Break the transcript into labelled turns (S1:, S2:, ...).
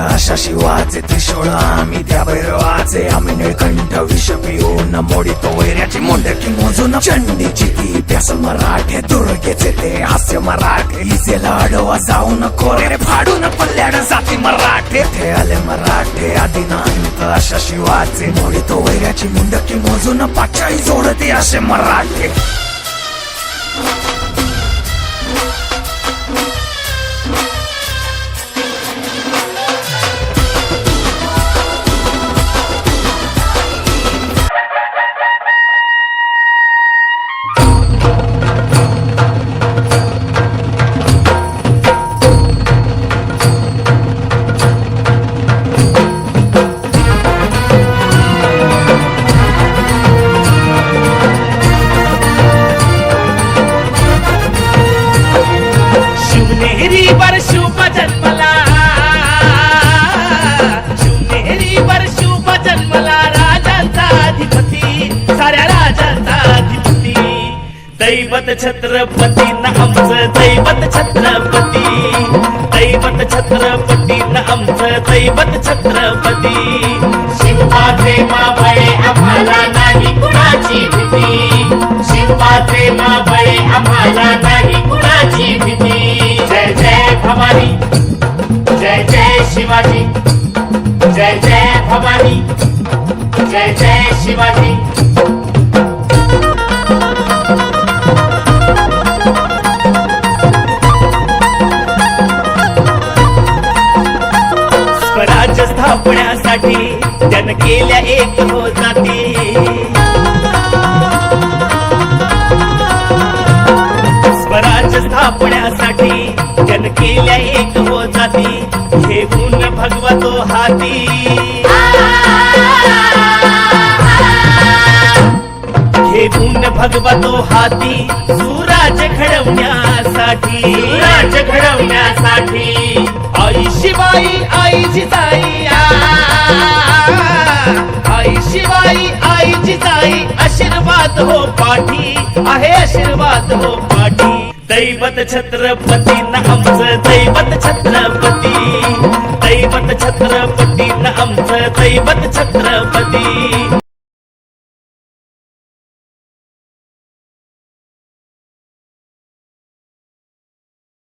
S1: अशा शिवाचे त्रिशूळ आम्ही त्या भैरवाचे आम्ही निळकंठ विष पिऊन मोडितो वैऱ्याची मुंडकी मोजून चंडीची ती प्यास मराठे दुर्गेचे ते हास्य मराठे इसे लाडवा जाऊ नको रे फाडून पल्ल्याड जाती मराठे ते आले मराठे आदिनांत अशा शिवाचे मोडितो वैऱ्याची मुंडकी मोजून पाचाई जोडते असे मराठे.
S2: दैवत छत्रपती न आमचं दैवत छत्रपती, दैवत छत्रपती न आमचं दैवत छत्रपती.
S3: शिवाचे माबळे आम्हाला नाही कुणाची भीती, शिवाचे माबळे आम्हाला नाही कुणाची भीती. जय जय भवानी, जय जय शिवाजी, जय जय भवानी, जय जय शिवाजी.
S2: स्वराज्य स्थापण्यासाठी त्यानं केल्या एक हो जाती, स्वराज्य स्थापण्यासाठी त्यानं केल्या एक हो जाती. घेऊन भगवतो हाती, घेऊन भगवतो हाती सुराज्य घडवण्यासाठी,
S3: राज्य घडवण्यासाठी.
S2: आई शिवाई आई जिजाई, आई शिवाई आई जिजाई आशीर्वाद हो पाठी, आहे आशीर्वाद हो पाठी. दैवत छत्रपती न आमचं दैवत छत्रपती, दैवत छत्रपती न आमचं दैवत छत्रपती.